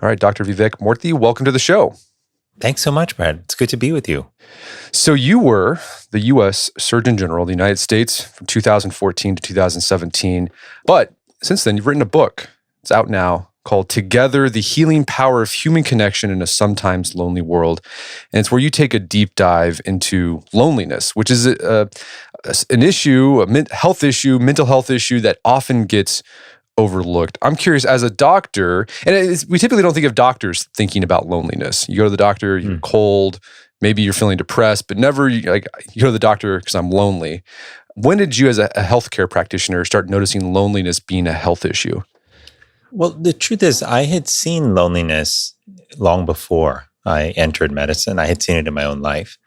All right, Dr. Vivek Murthy, welcome to the show. Thanks so much, Brad. It's good to be with you. So you were the U.S. Surgeon General of the United States from 2014 to 2017. But since then, you've written a book. It's out now called Together, The Healing Power of Human Connection in a Sometimes Lonely World. And it's where you take a deep dive into loneliness, which is an issue, a mental health issue that often gets overlooked. I'm curious, as a doctor, and we typically don't think of doctors thinking about loneliness. You go to the doctor, you're cold, maybe you're feeling depressed, but never you go to the doctor because I'm lonely. When did you, as a healthcare practitioner, start noticing loneliness being a health issue? Well, the truth is, I had seen loneliness long before I entered medicine. I had seen it in my own life.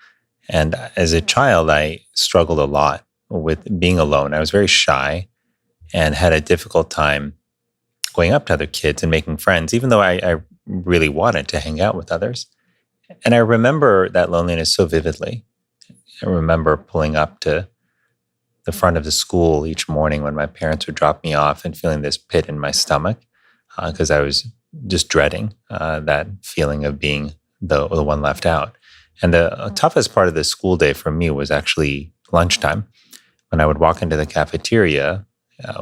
And as a child, I struggled a lot with being alone. I was very shy and had a difficult time going up to other kids and making friends, even though I really wanted to hang out with others. And I remember that loneliness so vividly. I remember pulling up to the front of the school each morning when my parents would drop me off and feeling this pit in my stomach because I was just dreading that feeling of being the one left out. And the toughest part of the school day for me was actually lunchtime, when I would walk into the cafeteria,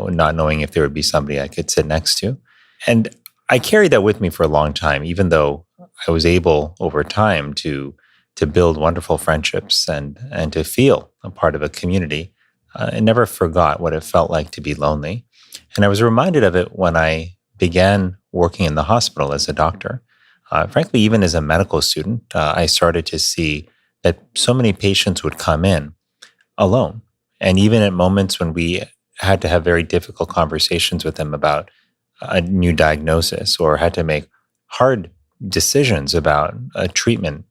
not knowing if there would be somebody I could sit next to. And I carried that with me for a long time, even though I was able over time to build wonderful friendships and to feel a part of a community. I never forgot what it felt like to be lonely. And I was reminded of it when I began working in the hospital as a doctor. Frankly, even as a medical student, I started to see that so many patients would come in alone. And even at moments when we had to have very difficult conversations with them about a new diagnosis or had to make hard decisions about a treatment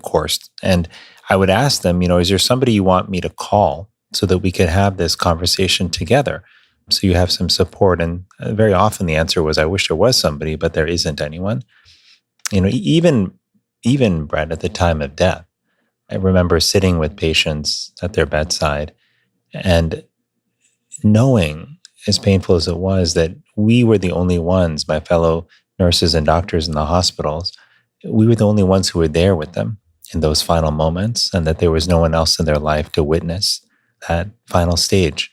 course. And I would ask them, is there somebody you want me to call so that we could have this conversation together? So you have some support. And very often the answer was, I wish there was somebody, but there isn't anyone. Even Brad, at the time of death, I remember sitting with patients at their bedside and knowing, as painful as it was, that we were the only ones, my fellow nurses and doctors in the hospitals, we were the only ones who were there with them in those final moments, and that there was no one else in their life to witness that final stage.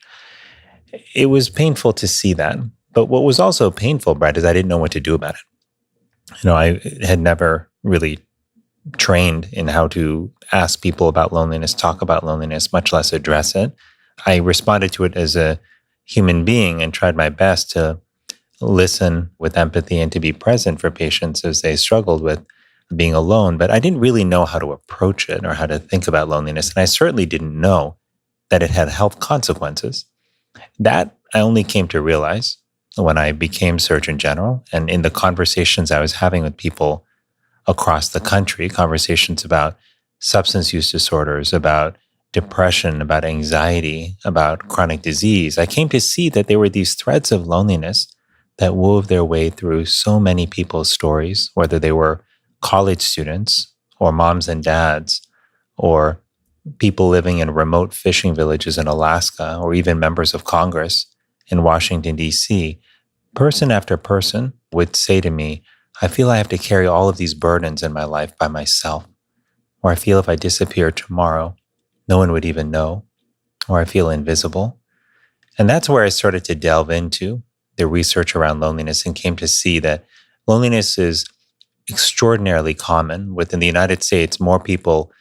It was painful to see that. But what was also painful, Brad, is I didn't know what to do about it. I had never really trained in how to ask people about loneliness, talk about loneliness, much less address it. I responded to it as a human being and tried my best to listen with empathy and to be present for patients as they struggled with being alone. But I didn't really know how to approach it or how to think about loneliness. And I certainly didn't know that it had health consequences. That I only came to realize when I became Surgeon General, and in the conversations I was having with people across the country, conversations about substance use disorders, about depression, about anxiety, about chronic disease, I came to see that there were these threads of loneliness that wove their way through so many people's stories, whether they were college students or moms and dads or people living in remote fishing villages in Alaska, or even members of Congress in Washington, D.C. Person after person would say to me, I feel I have to carry all of these burdens in my life by myself, or I feel if I disappear tomorrow, no one would even know, or I feel invisible. And that's where I started to delve into the research around loneliness and came to see that loneliness is extraordinarily common. Within the United States, more people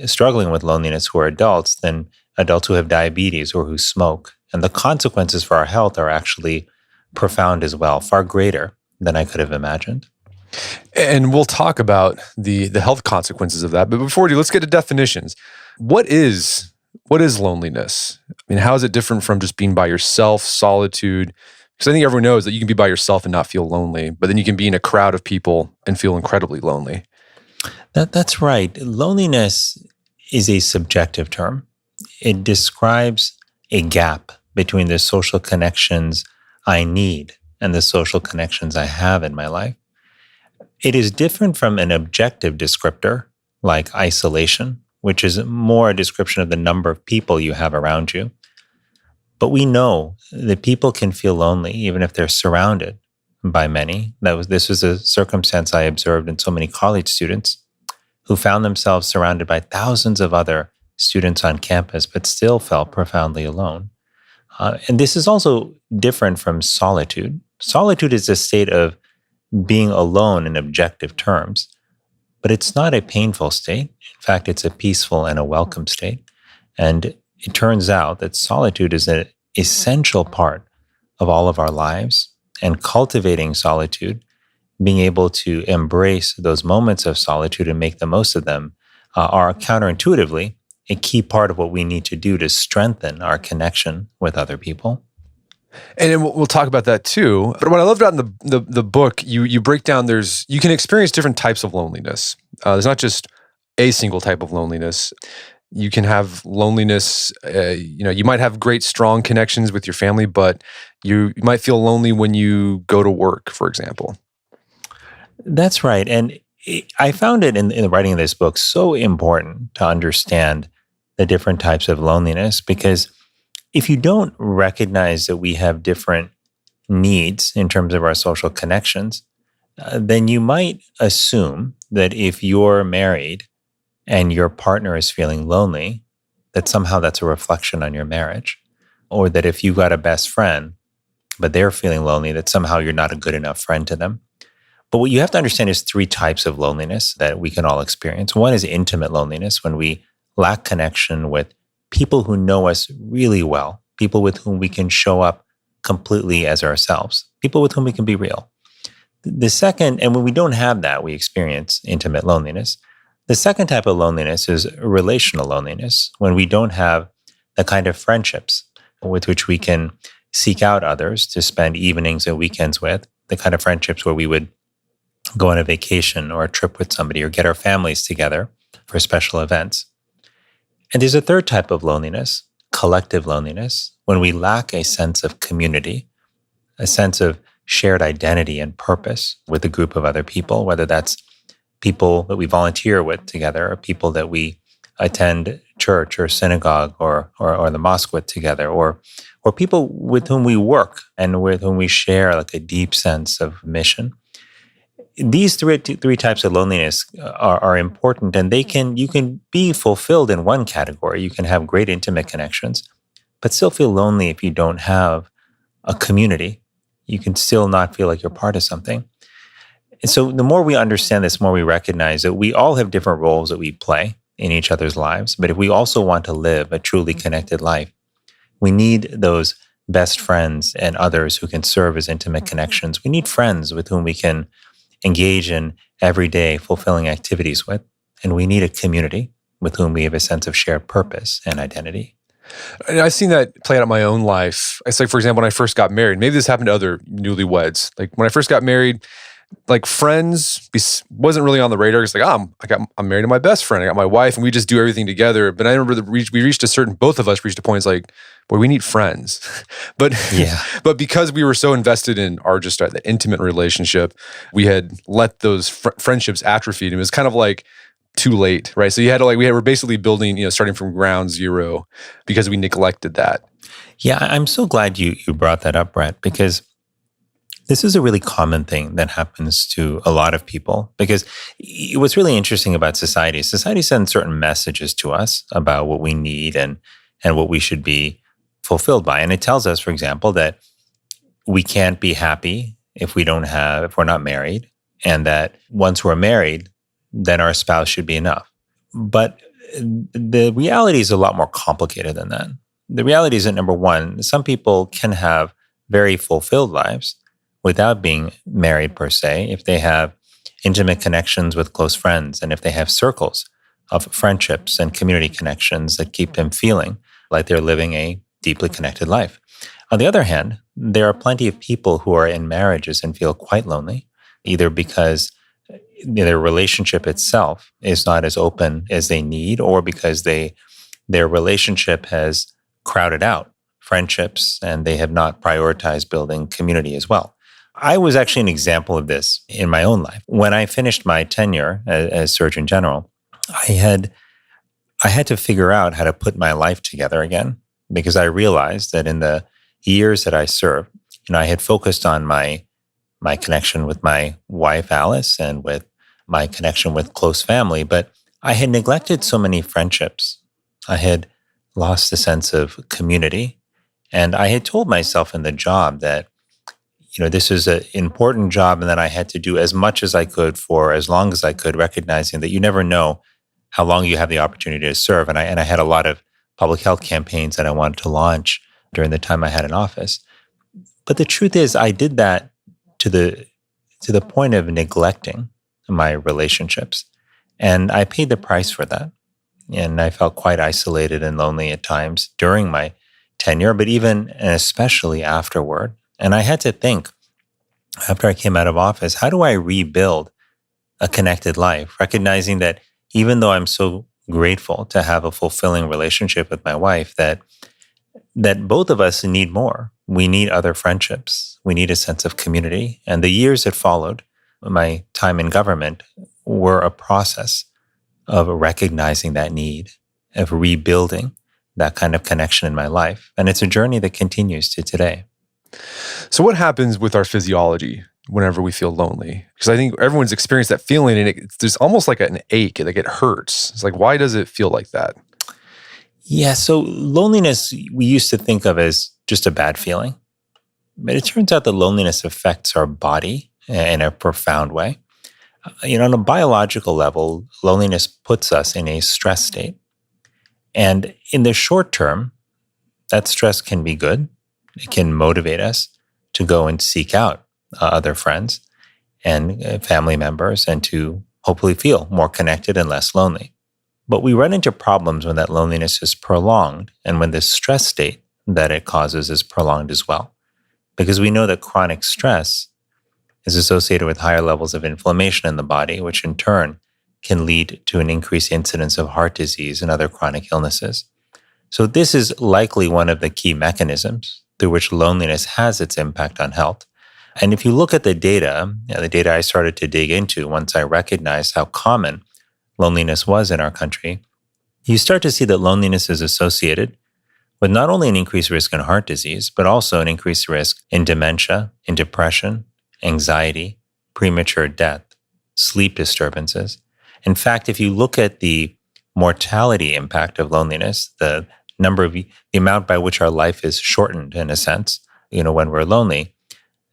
struggling with loneliness who are adults than adults who have diabetes or who smoke. And the consequences for our health are actually profound as well, far greater than I could have imagined. And we'll talk about the health consequences of that. But before we do, let's get to definitions. What is loneliness? I mean, how is it different from just being by yourself, solitude? Because I think everyone knows that you can be by yourself and not feel lonely, but then you can be in a crowd of people and feel incredibly lonely. That's right. Loneliness is a subjective term. It describes a gap between the social connections I need and the social connections I have in my life. It is different from an objective descriptor like isolation, which is more a description of the number of people you have around you. But we know that people can feel lonely even if they're surrounded by many. This was a circumstance I observed in so many college students who found themselves surrounded by thousands of other students on campus, but still felt profoundly alone. And this is also different from solitude. Solitude is a state of being alone in objective terms, but it's not a painful state. In fact, it's a peaceful and a welcome state. And it turns out that solitude is an essential part of all of our lives. And cultivating solitude, being able to embrace those moments of solitude and make the most of them, are counterintuitively a key part of what we need to do to strengthen our connection with other people. And then we'll talk about that too. But what I loved about in the book, you break down you can experience different types of loneliness. There's not just a single type of loneliness. You can have loneliness, you might have great, strong connections with your family, but you might feel lonely when you go to work, for example. That's right. And I found it in the writing of this book so important to understand the different types of loneliness, because if you don't recognize that we have different needs in terms of our social connections, then you might assume that if you're married and your partner is feeling lonely, that somehow that's a reflection on your marriage. Or that if you've got a best friend, but they're feeling lonely, that somehow you're not a good enough friend to them. But what you have to understand is three types of loneliness that we can all experience. One is intimate loneliness, when we lack connection with people who know us really well, people with whom we can show up completely as ourselves, people with whom we can be real. The second, and when we don't have that, we experience intimate loneliness. The second type of loneliness is relational loneliness, when we don't have the kind of friendships with which we can seek out others to spend evenings and weekends with, the kind of friendships where we would go on a vacation or a trip with somebody or get our families together for special events. And there's a third type of loneliness, collective loneliness, when we lack a sense of community, a sense of shared identity and purpose with a group of other people, whether that's people that we volunteer with together, or people that we attend church or synagogue or the mosque with together, or people with whom we work and with whom we share like a deep sense of mission. These three types of loneliness are important, and you can be fulfilled in one category. You can have great intimate connections, but still feel lonely if you don't have a community. You can still not feel like you're part of something. And so the more we understand this, the more we recognize that we all have different roles that we play in each other's lives. But if we also want to live a truly connected life, we need those best friends and others who can serve as intimate connections. We need friends with whom we can engage in everyday fulfilling activities with. And we need a community with whom we have a sense of shared purpose and identity. And I've seen that play out in my own life. It's like, for example, when I first got married, maybe this happened to other newlyweds. Like when I first got married, like friends wasn't really on the radar. It's like, I'm married to my best friend. I got my wife and we just do everything together. But I remember both of us reached a point, it's like, boy, we need friends. But because we were so invested in the intimate relationship, we had let those friendships atrophy. And it was kind of like too late, right? So you had to we're basically building, starting from ground zero because we neglected that. Yeah, I'm so glad you brought that up, Brett, because this is a really common thing that happens to a lot of people. Because what's really interesting about society sends certain messages to us about what we need and what we should be fulfilled by. And it tells us, for example, that we can't be happy if we're not married, and that once we're married, then our spouse should be enough. But the reality is a lot more complicated than that. The reality is that, number one, some people can have very fulfilled lives without being married per se, if they have intimate connections with close friends, and if they have circles of friendships and community connections that keep them feeling like they're living a deeply connected life. On the other hand, there are plenty of people who are in marriages and feel quite lonely, either because their relationship itself is not as open as they need, or because their relationship has crowded out friendships and they have not prioritized building community as well. I was actually an example of this in my own life. When I finished my tenure as Surgeon General, I had to figure out how to put my life together again, because I realized that in the years that I served, I had focused on my my connection with my wife, Alice, and with my connection with close family. But I had neglected so many friendships. I had lost the sense of community. And I had told myself in the job that, this is an important job and that I had to do as much as I could for as long as I could, recognizing that you never know how long you have the opportunity to serve. And I had a lot of public health campaigns that I wanted to launch during the time I had in office. But the truth is, I did that to the point of neglecting my relationships. And I paid the price for that. And I felt quite isolated and lonely at times during my tenure, but even and especially afterward. And I had to think, after I came out of office, how do I rebuild a connected life? Recognizing that even though I'm so grateful to have a fulfilling relationship with my wife, that both of us need more. We need other friendships. We need a sense of community. And the years that followed my time in government were a process of recognizing that need, of rebuilding that kind of connection in my life. And it's a journey that continues to today. So what happens with our physiology whenever we feel lonely? Because I think everyone's experienced that feeling, and there's almost like an ache, like it hurts. It's like, why does it feel like that? Yeah, so loneliness we used to think of as just a bad feeling. But it turns out that loneliness affects our body in a profound way. On a biological level, loneliness puts us in a stress state. And in the short term, that stress can be good. It can motivate us to go and seek out other friends and family members and to hopefully feel more connected and less lonely. But we run into problems when that loneliness is prolonged and when the stress state that it causes is prolonged as well. Because we know that chronic stress is associated with higher levels of inflammation in the body, which in turn can lead to an increased incidence of heart disease and other chronic illnesses. So this is likely one of the key mechanisms through which loneliness has its impact on health. And if you look at the data I started to dig into once I recognized how common loneliness was in our country, you start to see that loneliness is associated with not only an increased risk in heart disease, but also an increased risk in dementia, in depression, anxiety, premature death, sleep disturbances. In fact, if you look at the mortality impact of loneliness, the amount by which our life is shortened in a sense, when we're lonely,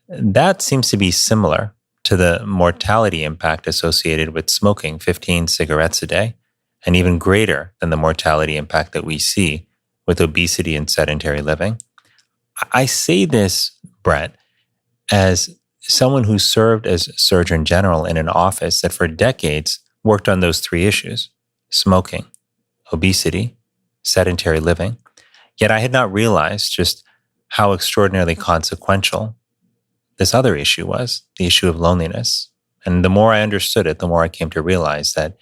that seems to be similar to the mortality impact associated with smoking 15 cigarettes a day, and even greater than the mortality impact that we see with obesity and sedentary living. I say this, Brett, as someone who served as Surgeon General in an office that for decades worked on those three issues: smoking, obesity, sedentary living. Yet I had not realized just how extraordinarily consequential this other issue was, the issue of loneliness. And the more I understood it, the more I came to realize that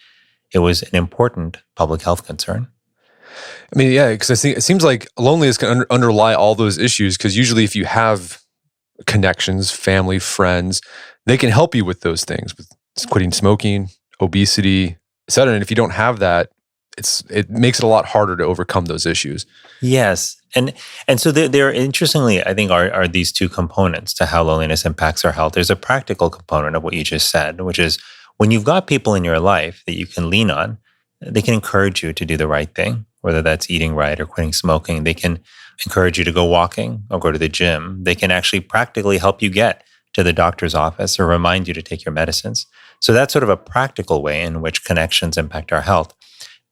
it was an important public health concern. I mean, yeah, because it seems like loneliness can underlie all those issues, because usually if you have connections, family, friends, they can help you with those things, with quitting smoking, obesity, et cetera. And if you don't have that, it makes it a lot harder to overcome those issues. Yes. And so there interestingly, I think, are these two components to how loneliness impacts our health. There's a practical component of what you just said, which is when you've got people in your life that you can lean on, they can encourage you to do the right thing, whether that's eating right or quitting smoking. They can encourage you to go walking or go to the gym. They can actually practically help you get to the doctor's office or remind you to take your medicines. So that's sort of a practical way in which connections impact our health.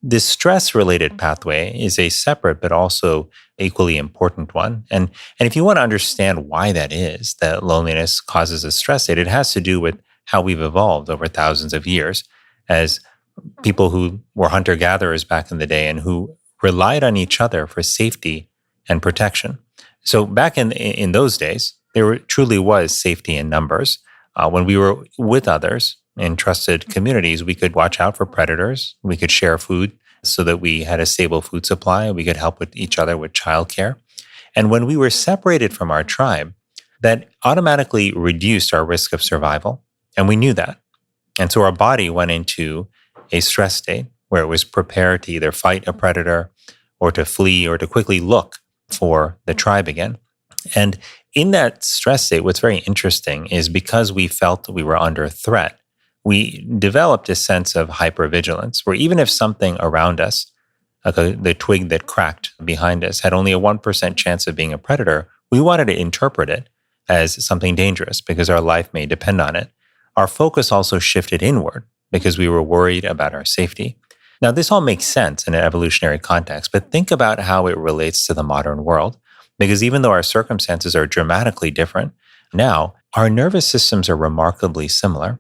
This stress-related pathway is a separate but also equally important one. And if you want to understand why that is, that loneliness causes a stress state, it has to do with how we've evolved over thousands of years as people who were hunter-gatherers back in the day and who relied on each other for safety and protection. So back in those days, there truly was safety in numbers. When we were with others, in trusted communities, we could watch out for predators. We could share food so that we had a stable food supply. We could help with each other with childcare. And when we were separated from our tribe, that automatically reduced our risk of survival. And we knew that. And so our body went into a stress state where it was prepared to either fight a predator or to flee or to quickly look for the tribe again. And in that stress state, what's very interesting is because we felt we were under threat, we developed a sense of hypervigilance where even if something around us, like the twig that cracked behind us, had only a 1% chance of being a predator, we wanted to interpret it as something dangerous because our life may depend on it. Our focus also shifted inward because we were worried about our safety. Now, this all makes sense in an evolutionary context, but think about how it relates to the modern world. Because even though our circumstances are dramatically different, now our nervous systems are remarkably similar.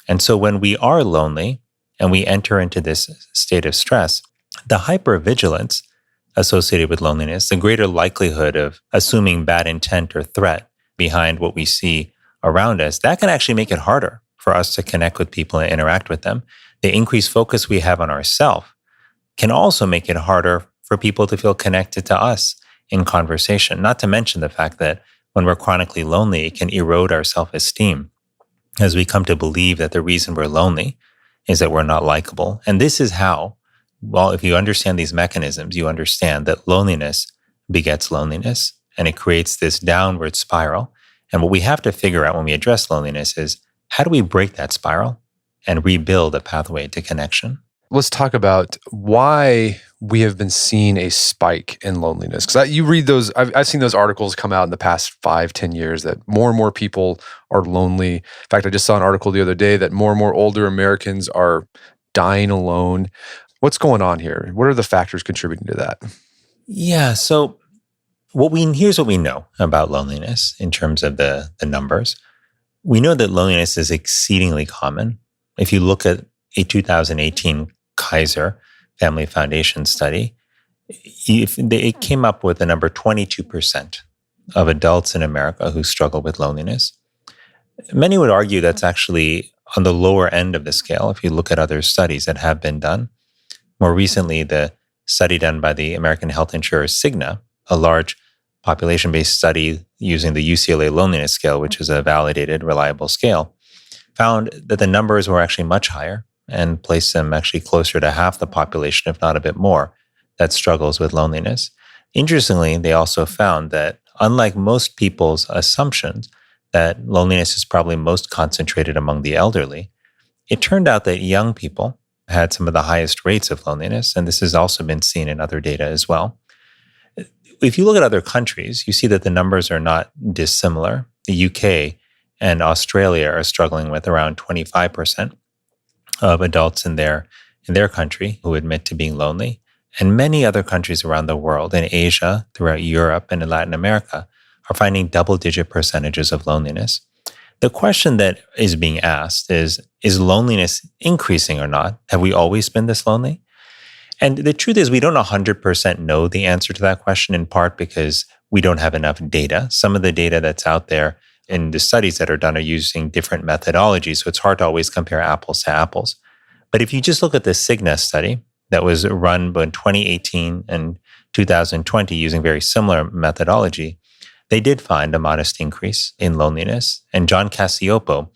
And so when we are lonely and we enter into this state of stress, the hypervigilance associated with loneliness, the greater likelihood of assuming bad intent or threat behind what we see around us, that can actually make it harder for us to connect with people and interact with them. The increased focus we have on ourselves can also make it harder for people to feel connected to us in conversation, not to mention the fact that when we're chronically lonely, it can erode our self-esteem as we come to believe that the reason we're lonely is that we're not likable. And this is how, well, if you understand these mechanisms, you understand that loneliness begets loneliness, and it creates this downward spiral. And what we have to figure out when we address loneliness is how do we break that spiral and rebuild a pathway to connection? Let's talk about why we have been seeing a spike in loneliness. Because you read those, I've seen those articles come out in the past 5-10 years that more and more people are lonely. In fact, I just saw an article the other day that more and more older Americans are dying alone. What's going on here? What are the factors contributing to that? Yeah, so here's what we know about loneliness in terms of the numbers. We know that loneliness is exceedingly common. If you look at a 2018 Kaiser Family Foundation study, it came up with the number 22% of adults in America who struggle with loneliness. Many would argue that's actually on the lower end of the scale if you look at other studies that have been done. More recently, the study done by the American health insurer Cigna, a large population-based study using the UCLA loneliness scale, which is a validated, reliable scale, found that the numbers were actually much higher and placed them actually closer to half the population, if not a bit more, that struggles with loneliness. Interestingly, they also found that unlike most people's assumptions that loneliness is probably most concentrated among the elderly, it turned out that young people had some of the highest rates of loneliness, and this has also been seen in other data as well. If you look at other countries, you see that the numbers are not dissimilar. The UK and Australia are struggling with around 25% of adults in their country who admit to being lonely. And many other countries around the world, in Asia, throughout Europe, and in Latin America, are finding double-digit percentages of loneliness. The question that is being asked is loneliness increasing or not? Have we always been this lonely? And the truth is we don't 100% know the answer to that question, in part because we don't have enough data. Some of the data that's out there in the studies that are done are using different methodologies, so it's hard to always compare apples to apples. But if you just look at the Cigna study that was run in 2018 and 2020 using very similar methodology, they did find a modest increase in loneliness. And John Cacioppo,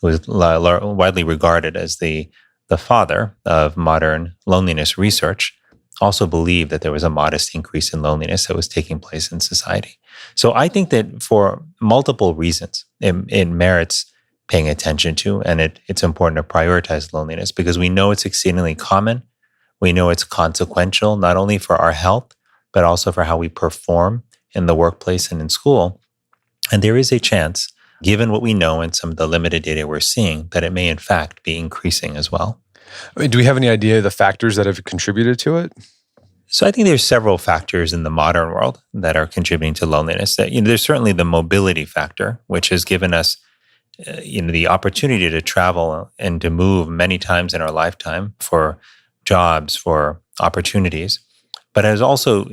who is widely regarded as the father of modern loneliness research, also believed that there was a modest increase in loneliness that was taking place in society. So I think that for multiple reasons, it merits paying attention to, and it's important to prioritize loneliness because we know it's exceedingly common. We know it's consequential, not only for our health, but also for how we perform in the workplace and in school. And there is a chance, given what we know and some of the limited data we're seeing, that it may in fact be increasing as well. I mean, do we have any idea of the factors that have contributed to it? So I think there's several factors in the modern world that are contributing to loneliness. There's certainly the mobility factor, which has given us the opportunity to travel and to move many times in our lifetime for jobs, for opportunities, but it also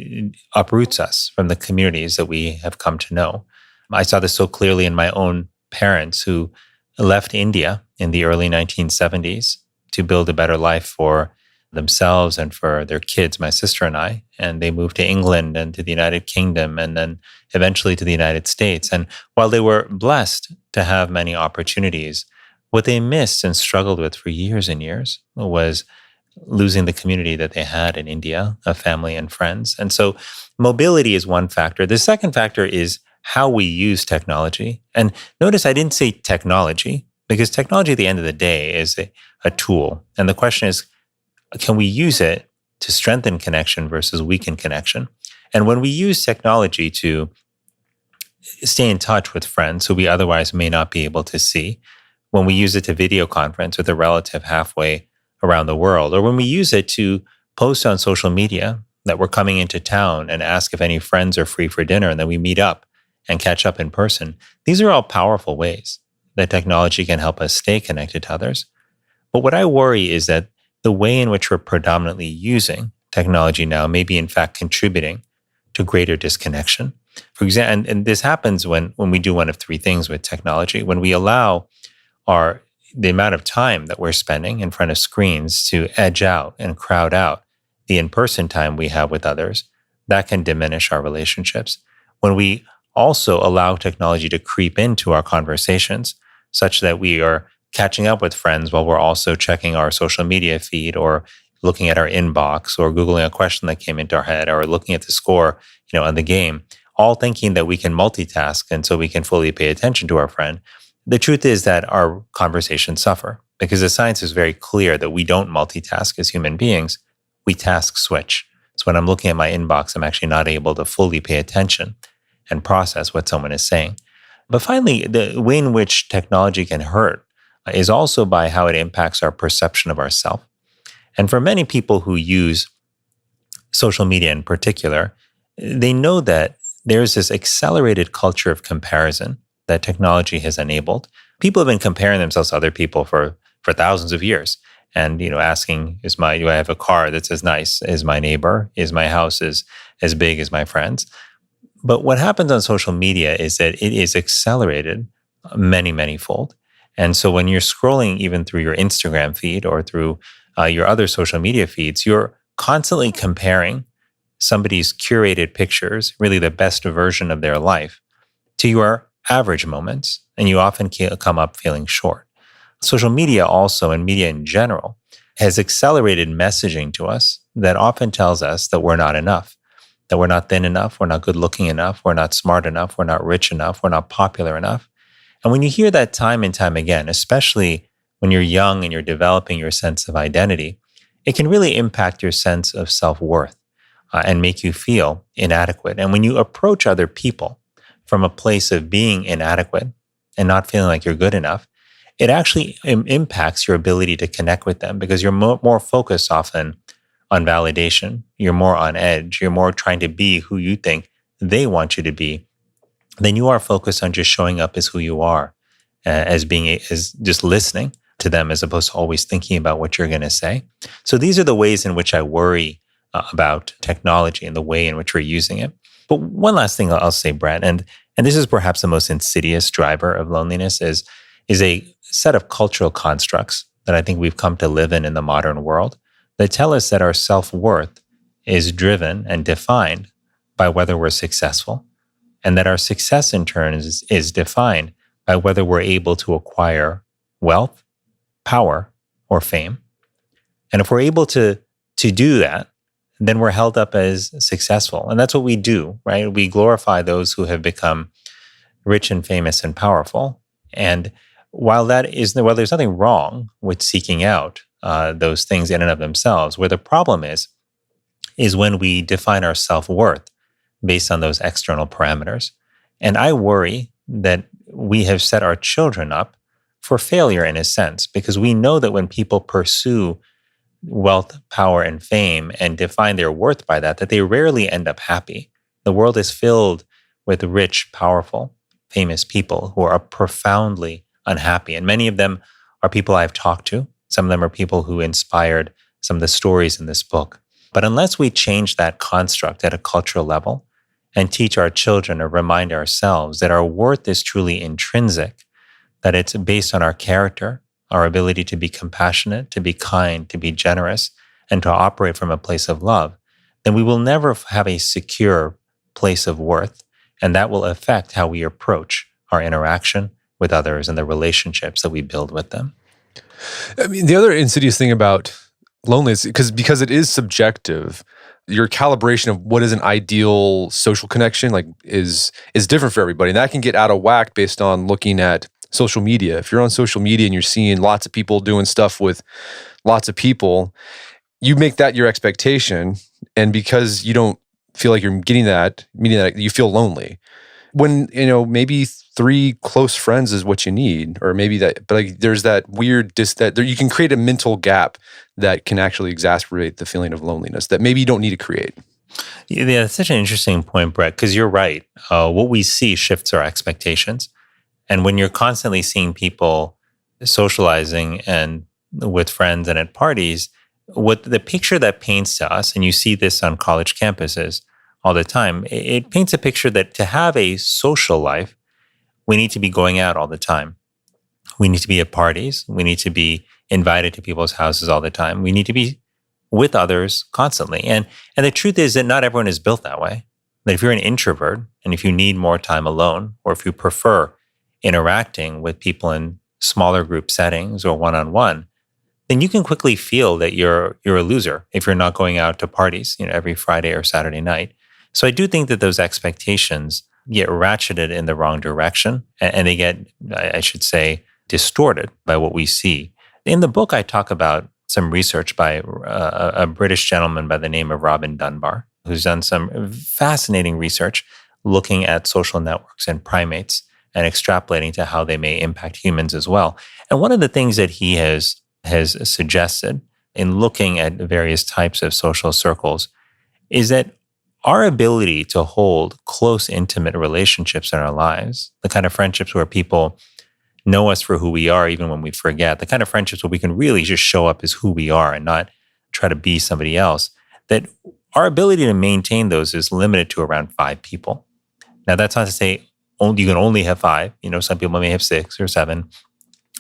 uproots us from the communities that we have come to know. I saw this so clearly in my own parents who left India in the early 1970s to build a better life for themselves and for their kids, my sister and I. And they moved to England and to the United Kingdom and then eventually to the United States. And while they were blessed to have many opportunities, what they missed and struggled with for years and years was losing the community that they had in India, of family and friends. And so mobility is one factor. The second factor is how we use technology. And notice I didn't say technology, because technology at the end of the day is a tool. And the question is, can we use it to strengthen connection versus weaken connection? And when we use technology to stay in touch with friends who we otherwise may not be able to see, when we use it to video conference with a relative halfway around the world, or when we use it to post on social media that we're coming into town and ask if any friends are free for dinner, and then we meet up and catch up in person. These are all powerful ways that technology can help us stay connected to others. But what I worry is that the way in which we're predominantly using technology now may be in fact contributing to greater disconnection. For example, and this happens when we do one of three things with technology. When we allow the amount of time that we're spending in front of screens to edge out and crowd out the in-person time we have with others, that can diminish our relationships. When we also allow technology to creep into our conversations, such that we are catching up with friends while we're also checking our social media feed, or looking at our inbox, or Googling a question that came into our head, or looking at the score, on the game, all thinking that we can multitask and so we can fully pay attention to our friend. The truth is that our conversations suffer, because the science is very clear that we don't multitask as human beings. We task switch. So when I'm looking at my inbox, I'm actually not able to fully pay attention and process what someone is saying. But finally, the way in which technology can hurt is also by how it impacts our perception of ourselves. And for many people who use social media in particular, they know that there's this accelerated culture of comparison that technology has enabled. People have been comparing themselves to other people for thousands of years, and asking, do I have a car that's as nice as my neighbor? Is my house as big as my friends? But what happens on social media is that it is accelerated many fold. And so when you're scrolling even through your Instagram feed or through your other social media feeds, you're constantly comparing somebody's curated pictures, really the best version of their life, to your average moments, and you often come up feeling short. Social media also, and media in general, has accelerated messaging to us that often tells us that we're not enough, that we're not thin enough, we're not good looking enough, we're not smart enough, we're not rich enough, we're not popular enough. And when you hear that time and time again, especially when you're young and you're developing your sense of identity, it can really impact your sense of self-worth and make you feel inadequate. And when you approach other people from a place of being inadequate and not feeling like you're good enough, it actually impacts your ability to connect with them, because you're more focused often on validation. You're more on edge. You're more trying to be who you think they want you to be than you are focused on just showing up as who you are, as just listening to them, as opposed to always thinking about what you're going to say. So these are the ways in which I worry about technology and the way in which we're using it. But one last thing I'll say, Brett, and this is perhaps the most insidious driver of loneliness, is a set of cultural constructs that I think we've come to live in the modern world that tell us that our self-worth is driven and defined by whether we're successful, and that our success in turn is defined by whether we're able to acquire wealth, power, or fame. And if we're able to do that, then we're held up as successful. And that's what we do, right? We glorify those who have become rich and famous and powerful. And while there's nothing wrong with seeking out those things in and of themselves, where the problem is when we define our self-worth based on those external parameters. And I worry that we have set our children up for failure in a sense, because we know that when people pursue wealth, power, and fame and define their worth by that they rarely end up happy. The world is filled with rich, powerful, famous people who are profoundly unhappy. And many of them are people I've talked to. Some of them are people who inspired some of the stories in this book. But unless we change that construct at a cultural level and teach our children or remind ourselves that our worth is truly intrinsic, that it's based on our character, our ability to be compassionate, to be kind, to be generous, and to operate from a place of love, then we will never have a secure place of worth. And that will affect how we approach our interaction with others and the relationships that we build with them. I mean, the other insidious thing about loneliness, because it is subjective, your calibration of what is an ideal social connection like is different for everybody. And that can get out of whack based on looking at social media. If you're on social media and you're seeing lots of people doing stuff with lots of people, you make that your expectation. And because you don't feel like you're meeting that, you feel lonely. When, maybe 3 close friends is what you need, or maybe that, but like there's that weird, you can create a mental gap that can actually exacerbate the feeling of loneliness that maybe you don't need to create. Yeah, that's such an interesting point, Brett, because you're right. What we see shifts our expectations. And when you're constantly seeing people socializing and with friends and at parties, what the picture that paints to us, and you see this on college campuses all the time, it paints a picture that to have a social life, we need to be going out all the time. We need to be at parties. We need to be invited to people's houses all the time. We need to be with others constantly. And the truth is that not everyone is built that way. That if you're an introvert and if you need more time alone, or if you prefer interacting with people in smaller group settings or one-on-one, then you can quickly feel that you're a loser if you're not going out to parties, every Friday or Saturday night. So I do think that those expectations get ratcheted in the wrong direction, and they get, I should say, distorted by what we see. In the book, I talk about some research by a British gentleman by the name of Robin Dunbar, who's done some fascinating research looking at social networks and primates and extrapolating to how they may impact humans as well. And one of the things that he has suggested in looking at various types of social circles is that our ability to hold close, intimate relationships in our lives, the kind of friendships where people know us for who we are, even when we forget, the kind of friendships where we can really just show up as who we are and not try to be somebody else, that our ability to maintain those is limited to around 5 people. Now, that's not to say you can only have 5. Some people may have 6 or 7.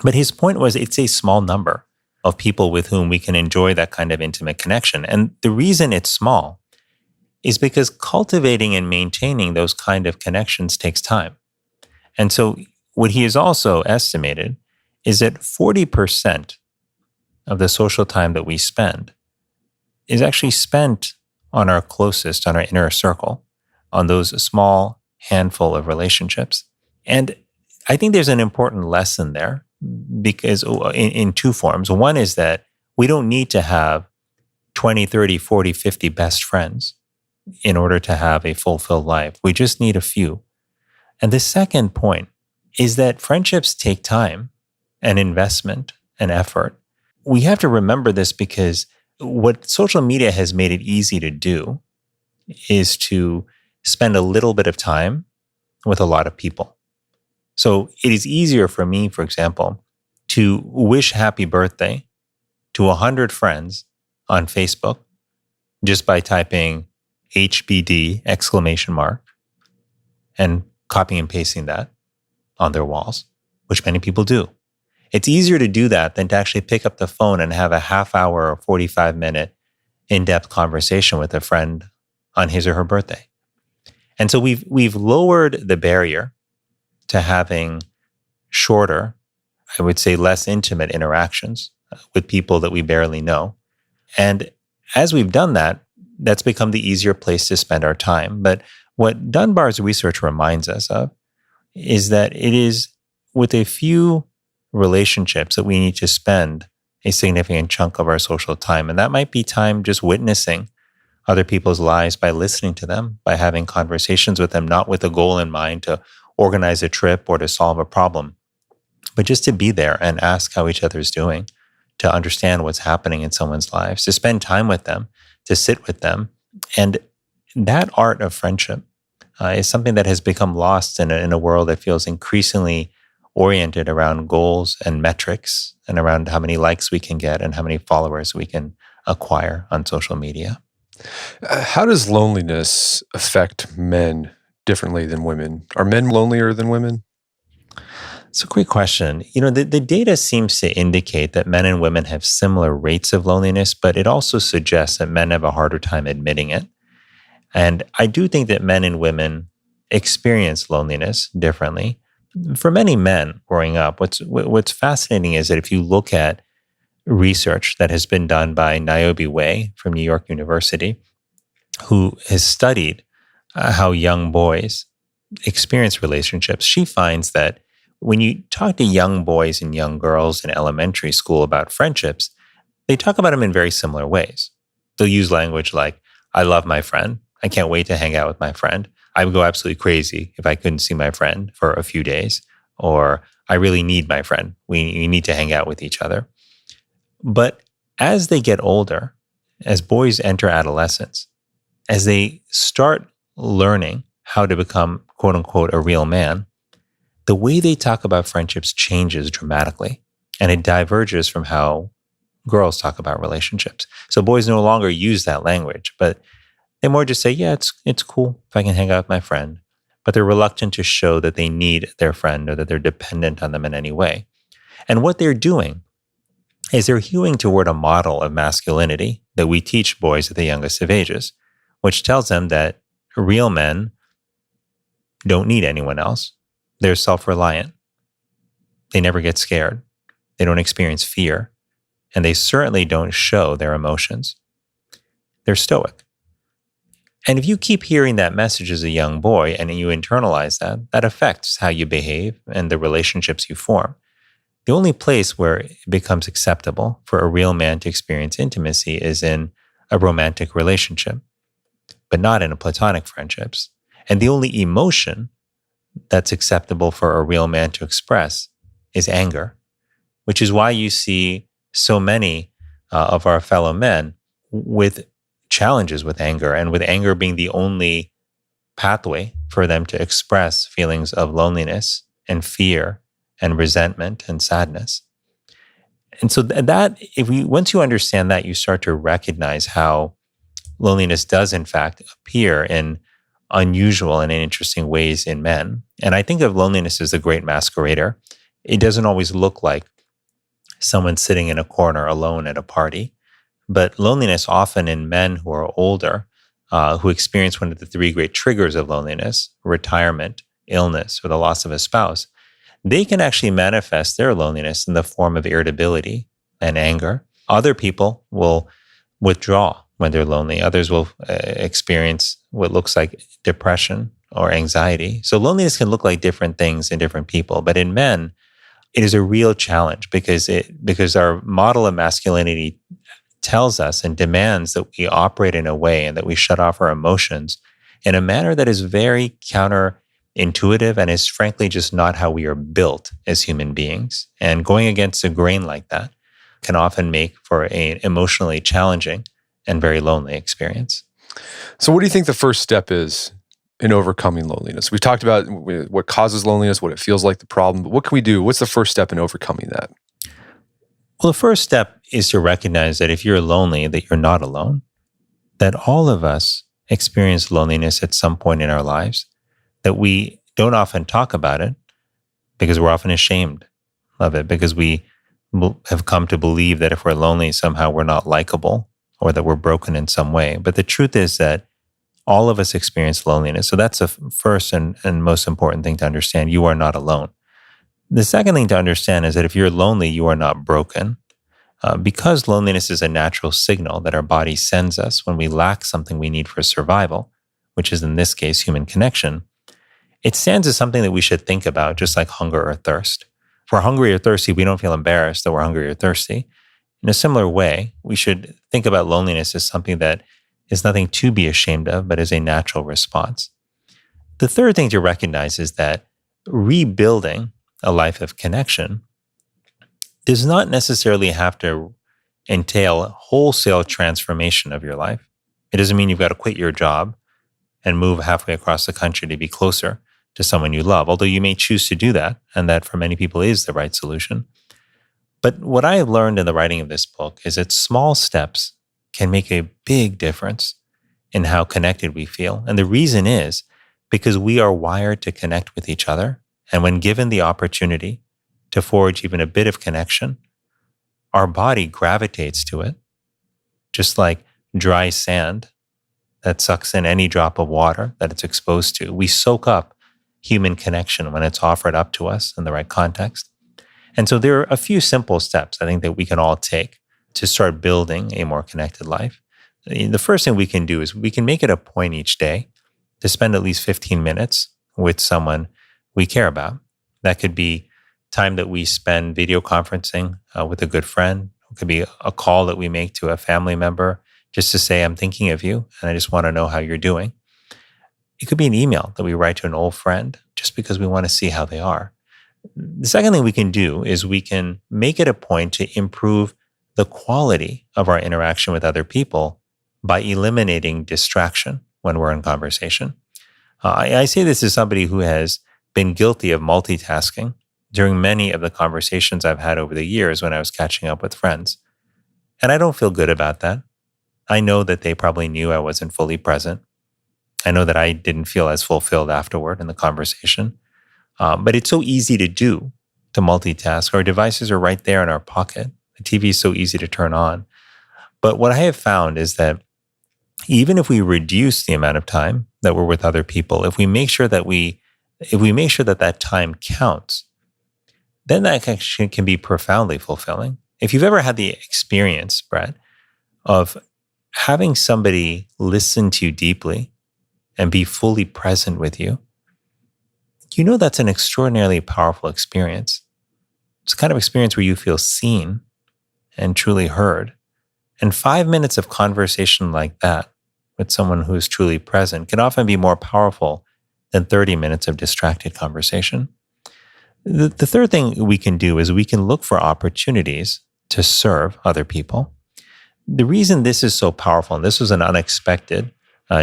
But his point was it's a small number of people with whom we can enjoy that kind of intimate connection. And the reason it's small is because cultivating and maintaining those kind of connections takes time. And so what he has also estimated is that 40% of the social time that we spend is actually spent on our closest, on our inner circle, on those small handful of relationships. And I think there's an important lesson there because in 2 forms. One is that we don't need to have 20, 30, 40, 50 best friends in order to have a fulfilled life. We just need a few. And the second point is that friendships take time and investment and effort. We have to remember this because what social media has made it easy to do is to spend a little bit of time with a lot of people. So it is easier for me, for example, to wish happy birthday to 100 friends on Facebook just by typing HBD ! And copying and pasting that on their walls, which many people do. It's easier to do that than to actually pick up the phone and have a half-hour or 45-minute in-depth conversation with a friend on his or her birthday. And so we've lowered the barrier to having shorter, I would say less intimate interactions with people that we barely know. And as we've done that, that's become the easier place to spend our time. But what Dunbar's research reminds us of is that it is with a few relationships that we need to spend a significant chunk of our social time. And that might be time just witnessing other people's lives by listening to them, by having conversations with them, not with a goal in mind to organize a trip or to solve a problem, but just to be there and ask how each other's doing, to understand what's happening in someone's lives, to spend time with them, to sit with them. And that art of friendship is something that has become lost in a world that feels increasingly oriented around goals and metrics and around how many likes we can get and how many followers we can acquire on social media. How does loneliness affect men differently than women? Are men lonelier than women? It's a great question. The data seems to indicate that men and women have similar rates of loneliness, but it also suggests that men have a harder time admitting it. And I do think that men and women experience loneliness differently. For many men growing up, what's fascinating is that if you look at research that has been done by Niobe Way from New York University, who has studied how young boys experience relationships. She finds that when you talk to young boys and young girls in elementary school about friendships, they talk about them in very similar ways. They'll use language like, I love my friend. I can't wait to hang out with my friend. I would go absolutely crazy if I couldn't see my friend for a few days. Or I really need my friend. We need to hang out with each other. But as they get older, as boys enter adolescence, as they start learning how to become, quote unquote, a real man, the way they talk about friendships changes dramatically. And it diverges from how girls talk about relationships. So boys no longer use that language, but they more just say, yeah, it's cool if I can hang out with my friend. But they're reluctant to show that they need their friend or that they're dependent on them in any way. And what they're doing is they're hewing toward a model of masculinity that we teach boys at the youngest of ages, which tells them that real men don't need anyone else. They're self-reliant. They never get scared. They don't experience fear. And they certainly don't show their emotions. They're stoic. And if you keep hearing that message as a young boy and you internalize that, that affects how you behave and the relationships you form. The only place where it becomes acceptable for a real man to experience intimacy is in a romantic relationship, but not in a platonic friendships. And the only emotion that's acceptable for a real man to express is anger, which is why you see so many of our fellow men with challenges with anger, and with anger being the only pathway for them to express feelings of loneliness and fear and resentment and sadness. And so that, once you understand that, you start to recognize how loneliness does in fact appear in unusual and in interesting ways in men. And I think of loneliness as a great masquerader. It doesn't always look like someone sitting in a corner alone at a party. But loneliness often in men who are older, who experience one of the three great triggers of loneliness, retirement, illness, or the loss of a spouse, they can actually manifest their loneliness in the form of irritability and anger. Other people will withdraw when they're lonely. Others will experience what looks like depression or anxiety. So loneliness can look like different things in different people. But in men, it is a real challenge because our model of masculinity tells us and demands that we operate in a way and that we shut off our emotions in a manner that is very counterintuitive and is frankly just not how we are built as human beings. And going against the grain like that can often make for an emotionally challenging and very lonely experience. So what do you think the first step is in overcoming loneliness? We've talked about what causes loneliness, what it feels like, the problem, but what can we do? What's the first step in overcoming that? Well, the first step is to recognize that if you're lonely, that you're not alone, that all of us experience loneliness at some point in our lives, that we don't often talk about it because we're often ashamed of it, because we have come to believe that if we're lonely, somehow we're not likable or that we're broken in some way. But the truth is that all of us experience loneliness. So that's the first and most important thing to understand. You are not alone. The second thing to understand is that if you're lonely, you are not broken. Because loneliness is a natural signal that our body sends us when we lack something we need for survival, which is in this case, human connection, it stands as something that we should think about, just like hunger or thirst. If we're hungry or thirsty, we don't feel embarrassed that we're hungry or thirsty. In a similar way, we should think about loneliness as something that is nothing to be ashamed of, but is a natural response. The third thing to recognize is that rebuilding a life of connection does not necessarily have to entail wholesale transformation of your life. It doesn't mean you've got to quit your job and move halfway across the country to be closer to someone you love, although you may choose to do that, and that for many people is the right solution. But what I have learned in the writing of this book is that small steps can make a big difference in how connected we feel. And the reason is because we are wired to connect with each other. And when given the opportunity to forge even a bit of connection, our body gravitates to it, just like dry sand that sucks in any drop of water that it's exposed to. We soak up human connection when it's offered up to us in the right context. And so there are a few simple steps I think that we can all take to start building a more connected life. The first thing we can do is we can make it a point each day to spend at least 15 minutes with someone we care about. That could be time that we spend video conferencing with a good friend. It could be a call that we make to a family member just to say, I'm thinking of you and I just want to know how you're doing. It could be an email that we write to an old friend just because we want to see how they are. The second thing we can do is we can make it a point to improve the quality of our interaction with other people by eliminating distraction when we're in conversation. I say this as somebody who has been guilty of multitasking during many of the conversations I've had over the years when I was catching up with friends. And I don't feel good about that. I know that they probably knew I wasn't fully present. I know that I didn't feel as fulfilled afterward in the conversation. But it's so easy to do, to multitask. Our devices are right there in our pocket. The TV is so easy to turn on. But what I have found is that even if we reduce the amount of time that we're with other people, if we make sure that that time counts, then that can be profoundly fulfilling. If you've ever had the experience, Brett, of having somebody listen to you deeply and be fully present with you, you know that's an extraordinarily powerful experience. It's the kind of experience where you feel seen and truly heard. And 5 minutes of conversation like that with someone who is truly present can often be more powerful than 30 minutes of distracted conversation. The third thing we can do is we can look for opportunities to serve other people. The reason this is so powerful, and this was an unexpected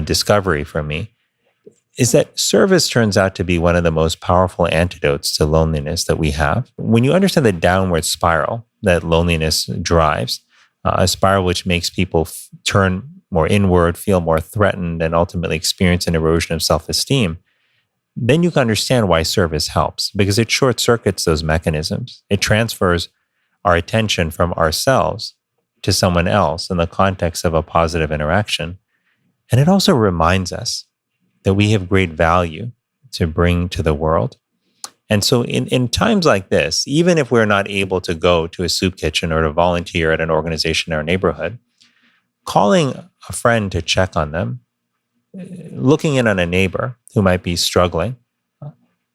discovery for me, is that service turns out to be one of the most powerful antidotes to loneliness that we have. When you understand the downward spiral that loneliness drives, a spiral which makes people turn more inward, feel more threatened, and ultimately experience an erosion of self-esteem, then you can understand why service helps, because it short-circuits those mechanisms. It transfers our attention from ourselves to someone else in the context of a positive interaction. And it also reminds us that we have great value to bring to the world. And so in times like this, even if we're not able to go to a soup kitchen or to volunteer at an organization in our neighborhood, calling a friend to check on them, looking in on a neighbor who might be struggling,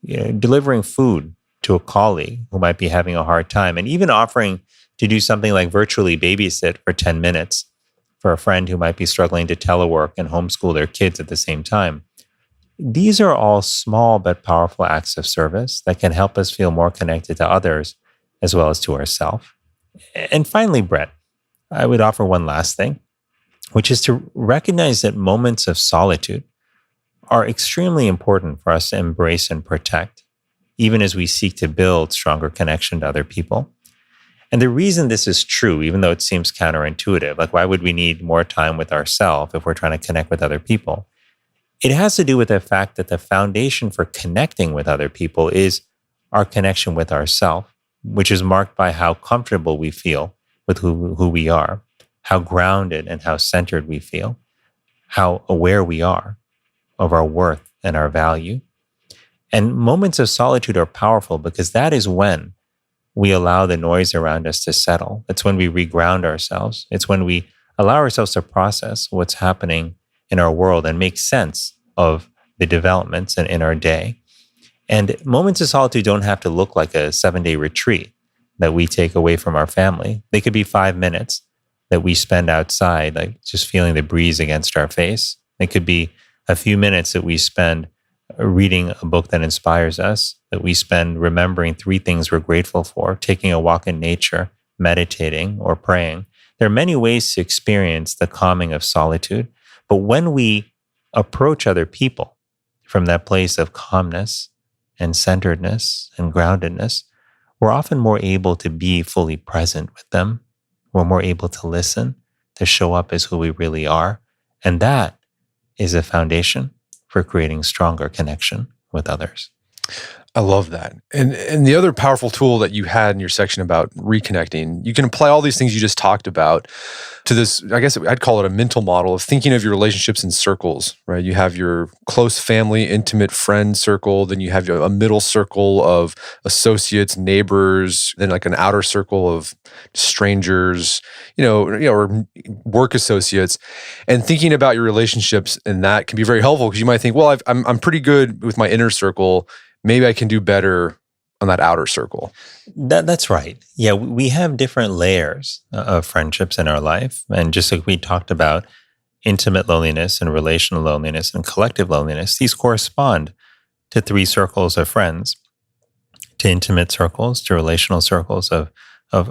delivering food to a colleague who might be having a hard time, and even offering to do something like virtually babysit for 10 minutes for a friend who might be struggling to telework and homeschool their kids at the same time. These are all small but powerful acts of service that can help us feel more connected to others as well as to ourselves. And finally, Brett, I would offer one last thing, which is to recognize that moments of solitude are extremely important for us to embrace and protect, even as we seek to build stronger connection to other people. And the reason this is true, even though it seems counterintuitive, like why would we need more time with ourselves if we're trying to connect with other people? It has to do with the fact that the foundation for connecting with other people is our connection with ourselves, which is marked by how comfortable we feel with who we are, how grounded and how centered we feel, how aware we are of our worth and our value. And moments of solitude are powerful because that is when we allow the noise around us to settle. It's when we reground ourselves. It's when we allow ourselves to process what's happening in our world and make sense of the developments in our day. And moments of solitude don't have to look like a 7-day retreat that we take away from our family. They could be 5 minutes that we spend outside, like just feeling the breeze against our face. It could be a few minutes that we spend reading a book that inspires us, that we spend remembering 3 things we're grateful for, taking a walk in nature, meditating, or praying. There are many ways to experience the calming of solitude. But when we approach other people from that place of calmness and centeredness and groundedness, we're often more able to be fully present with them. We're more able to listen, to show up as who we really are. And that is a foundation for creating stronger connection with others. I love that. And the other powerful tool that you had in your section about reconnecting, you can apply all these things you just talked about to this, I guess I'd call it a mental model of thinking of your relationships in circles, right? You have your close family, intimate friend circle, then you have a middle circle of associates, neighbors, then like an outer circle of strangers, or work associates. And thinking about your relationships in that can be very helpful because you might think, well, I'm pretty good with my inner circle. Maybe I can do better on that outer circle. That's right. Yeah, we have different layers of friendships in our life. And just like we talked about intimate loneliness and relational loneliness and collective loneliness, these correspond to 3 circles of friends, to intimate circles, to relational circles of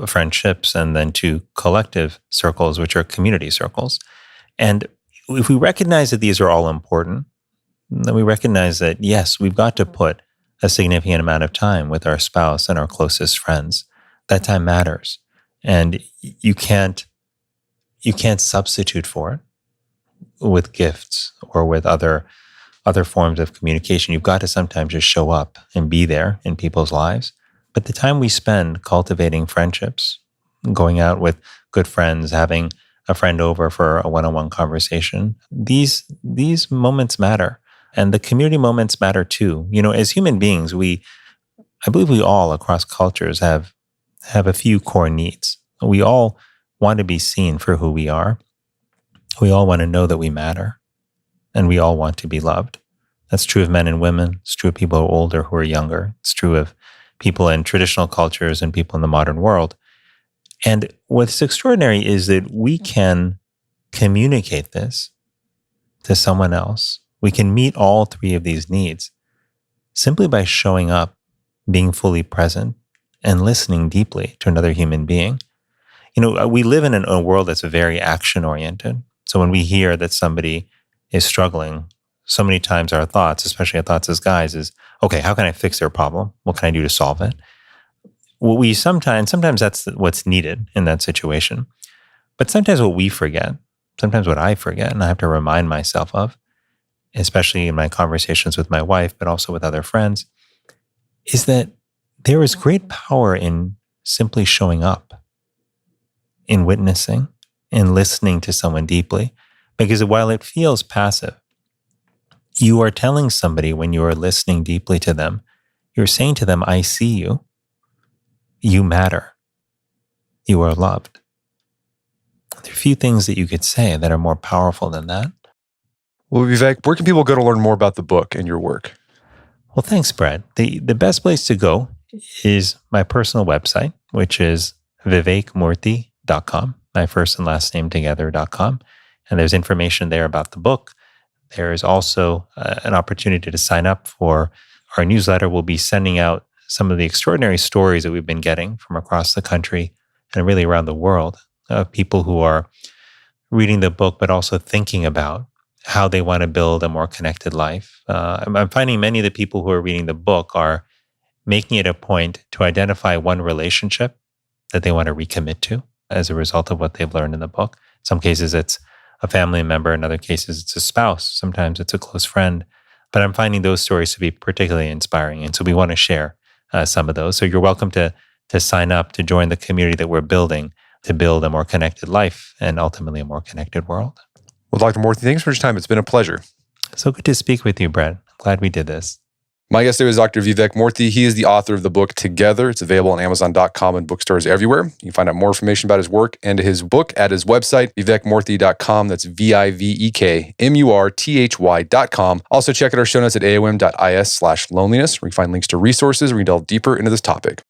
friendships, and then to collective circles, which are community circles. And if we recognize that these are all important, then we recognize that, yes, we've got to put a significant amount of time with our spouse and our closest friends. That time matters. And you can't substitute for it with gifts or with other forms of communication. You've got to sometimes just show up and be there in people's lives. But the time we spend cultivating friendships, going out with good friends, having a friend over for a one-on-one conversation, these moments matter. And the community moments matter too. As human beings, I believe we all across cultures have a few core needs. We all want to be seen for who we are. We all want to know that we matter. And we all want to be loved. That's true of men and women. It's true of people who are older, who are younger. It's true of people in traditional cultures and people in the modern world. And what's extraordinary is that we can communicate this to someone else. We can meet all 3 of these needs simply by showing up, being fully present, and listening deeply to another human being. We live in a world that's very action-oriented. So when we hear that somebody is struggling, so many times our thoughts, especially our thoughts as guys, is, okay, how can I fix their problem? What can I do to solve it? Sometimes that's what's needed in that situation. But sometimes what we forget, sometimes what I forget, and I have to remind myself of, especially in my conversations with my wife, but also with other friends, is that there is great power in simply showing up, in witnessing, in listening to someone deeply. Because while it feels passive, you are telling somebody when you are listening deeply to them, you're saying to them, I see you. You matter. You are loved. There are few things that you could say that are more powerful than that. Well, Vivek, where can people go to learn more about the book and your work? Well, thanks, Brad. The best place to go is my personal website, which is vivekmurthy.com, my first and last name together.com. And there's information there about the book. There is also an opportunity to sign up for our newsletter. We'll be sending out some of the extraordinary stories that we've been getting from across the country and really around the world of people who are reading the book, but also thinking about how they want to build a more connected life. I'm finding many of the people who are reading the book are making it a point to identify one relationship that they want to recommit to as a result of what they've learned in the book. In some cases, it's a family member. In other cases, it's a spouse. Sometimes it's a close friend. But I'm finding those stories to be particularly inspiring. And so we want to share some of those. So you're welcome to sign up, to join the community that we're building to build a more connected life and ultimately a more connected world. Well, Dr. Murthy, thanks for your time. It's been a pleasure. So good to speak with you, Brett. I'm glad we did this. My guest today was Dr. Vivek Murthy. He is the author of the book Together. It's available on Amazon.com and bookstores everywhere. You can find out more information about his work and his book at his website, vivekmurthy.com. That's VIVEKMURTHY.com. Also check out our show notes at aom.is/loneliness, where you can find links to resources where we delve deeper into this topic.